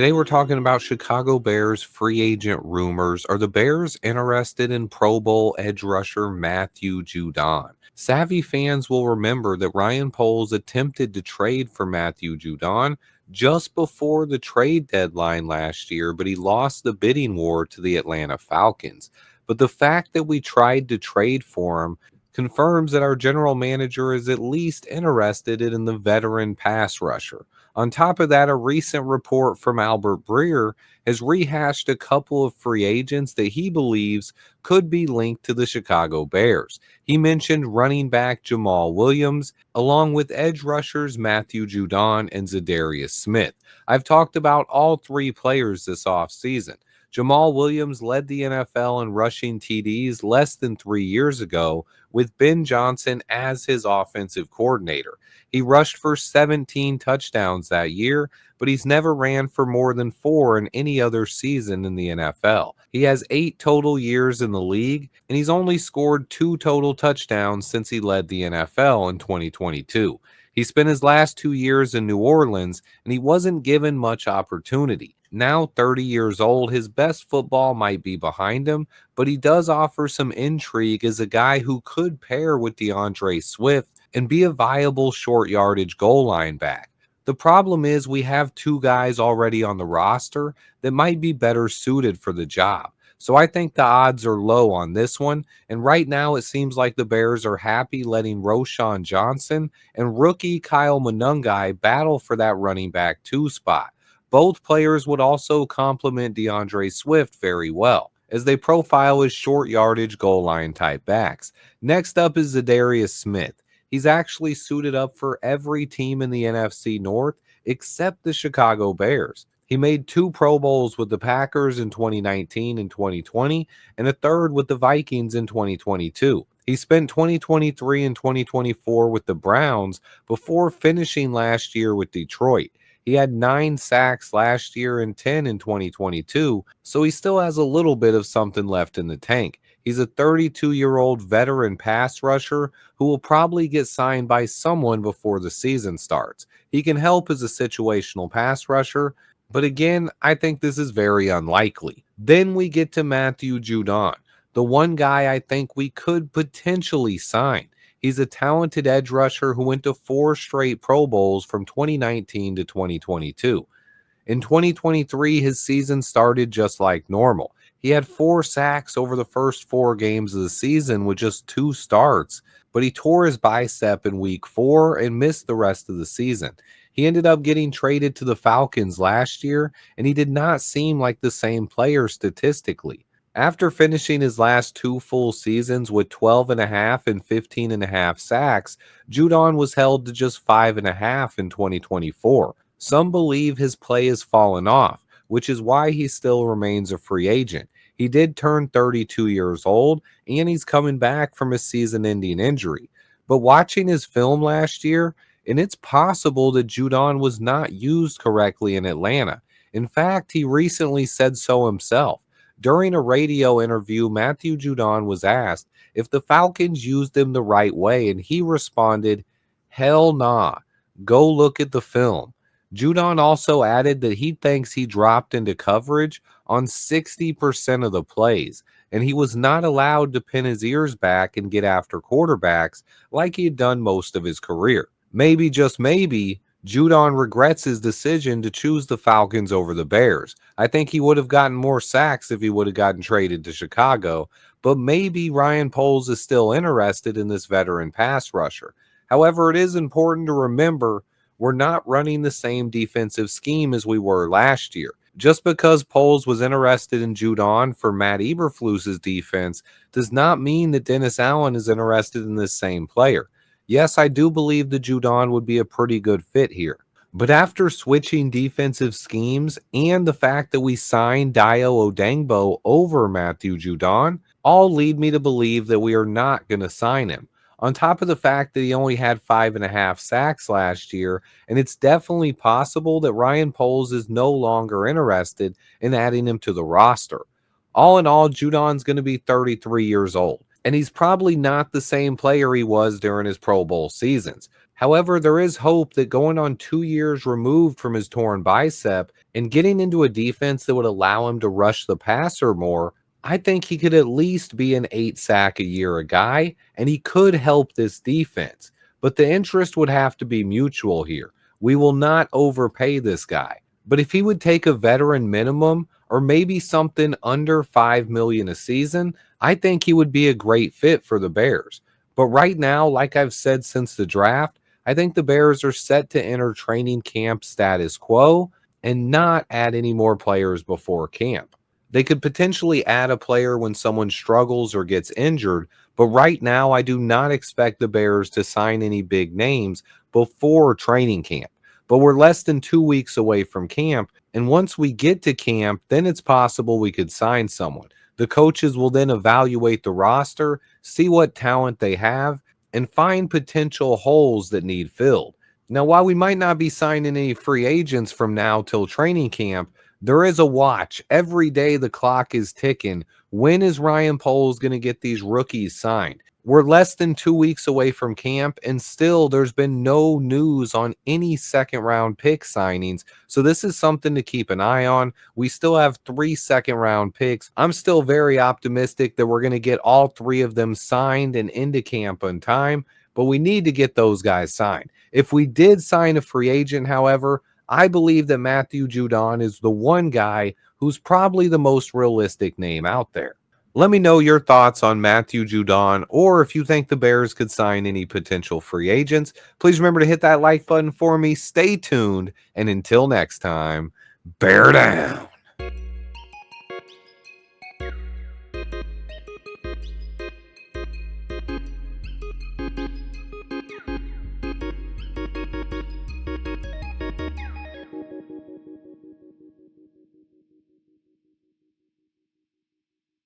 Today we're talking about Chicago Bears free agent rumors. Are the Bears interested in Pro Bowl edge rusher Matthew Judon? Savvy fans will remember that Ryan Poles attempted to trade for Matthew Judon just before the trade deadline last year, but he lost the bidding war to the Atlanta Falcons. But the fact that we tried to trade for him confirms that our general manager is at least interested in the veteran pass rusher. On top of that, a recent report from Albert Breer has rehashed a couple of free agents that he believes could be linked to the Chicago Bears. He mentioned running back Jamal Williams, along with edge rushers Matthew Judon and Za'Darius Smith. I've talked about all three players this offseason. Jamal Williams led the NFL in rushing TDs less than 3 years ago with Ben Johnson as his offensive coordinator. He rushed for 17 touchdowns that year, but he's never ran for more than 4 in any other season in the NFL. He has 8 total years in the league, and he's only scored 2 total touchdowns since he led the NFL in 2022. He spent his last 2 years in New Orleans, and he wasn't given much opportunity. Now 30 years old, his best football might be behind him, but he does offer some intrigue as a guy who could pair with DeAndre Swift and be a viable short yardage goal line back. The problem is we have 2 guys already on the roster that might be better suited for the job. So I think the odds are low on this one, and right now it seems like the Bears are happy letting Roschon Johnson and rookie Kyle Monangai battle for that running back 2 spot. Both players would also complement DeAndre Swift very well, as they profile as short yardage goal line type backs. Next up is Za'Darius Smith. He's actually suited up for every team in the NFC North except the Chicago Bears. He made 2 Pro Bowls with the Packers in 2019 and 2020, and a third with the Vikings in 2022. He spent 2023 and 2024 with the Browns before finishing last year with Detroit. He had 9 sacks last year and 10 in 2022, so he still has a little bit of something left in the tank. He's a 32-year-old veteran pass rusher who will probably get signed by someone before the season starts. He can help as a situational pass rusher, but again, I think this is very unlikely. Then we get to Matthew Judon, the one guy I think we could potentially sign. He's a talented edge rusher who went to 4 straight Pro Bowls from 2019 to 2022. In 2023, his season started just like normal. He had 4 sacks over the first 4 games of the season with just 2 starts, but he tore his bicep in week 4 and missed the rest of the season. He ended up getting traded to the Falcons last year, and he did not seem like the same player statistically. After finishing his last 2 full seasons with 12.5 and 15.5 sacks, Judon was held to just 5.5 in 2024. Some believe his play has fallen off, which is why he still remains a free agent. He did turn 32 years old, and he's coming back from a season-ending injury. But watching his film last year, and it's possible that Judon was not used correctly in Atlanta. In fact, he recently said so himself. During a radio interview, Matthew Judon was asked if the Falcons used him the right way, and he responded, "Hell nah. Go look at the film." Judon also added that he thinks he dropped into coverage on 60% of the plays, and he was not allowed to pin his ears back and get after quarterbacks like he had done most of his career. Maybe, just maybe, Judon regrets his decision to choose the Falcons over the Bears. I think he would have gotten more sacks if he would have gotten traded to Chicago, but maybe Ryan Poles is still interested in this veteran pass rusher. However, it is important to remember we're not running the same defensive scheme as we were last year. Just because Poles was interested in Judon for Matt Eberflus's defense does not mean that Dennis Allen is interested in this same player. Yes, I do believe that Judon would be a pretty good fit here. But after switching defensive schemes and the fact that we signed Dio Odengbo over Matthew Judon, all lead me to believe that we are not going to sign him. On top of the fact that he only had 5.5 sacks last year, and it's definitely possible that Ryan Poles is no longer interested in adding him to the roster. All in all, Judon's going to be 33 years old, and he's probably not the same player he was during his Pro Bowl seasons. However, there is hope that going on 2 years removed from his torn bicep and getting into a defense that would allow him to rush the passer more, I think he could at least be an 8 sack a year a guy, and he could help this defense. But the interest would have to be mutual here. We will not overpay this guy. But if he would take a veteran minimum or maybe something under 5 million a season, I think he would be a great fit for the Bears. But right now, like I've said since the draft, I think the Bears are set to enter training camp status quo and not add any more players before camp. They could potentially add a player when someone struggles or gets injured, but right now I do not expect the Bears to sign any big names before training camp. But we're less than 2 weeks away from camp, and once we get to camp, then it's possible we could sign someone. The coaches will then evaluate the roster, see what talent they have, and find potential holes that need filled. Now, while we might not be signing any free agents from now till training camp, there is a watch. Every day the clock is ticking. When is Ryan Poles going to get these rookies signed? We're less than 2 weeks away from camp, and still there's been no news on any second round pick signings. So this is something to keep an eye on. We still have 3 second round picks. I'm still very optimistic that we're going to get all three of them signed and into camp on time, but we need to get those guys signed. If we did sign a free agent, however, I believe that Matthew Judon is the one guy who's probably the most realistic name out there. Let me know your thoughts on Matthew Judon, or if you think the Bears could sign any potential free agents. Please remember to hit that like button for me. Stay tuned, and until next time, bear down.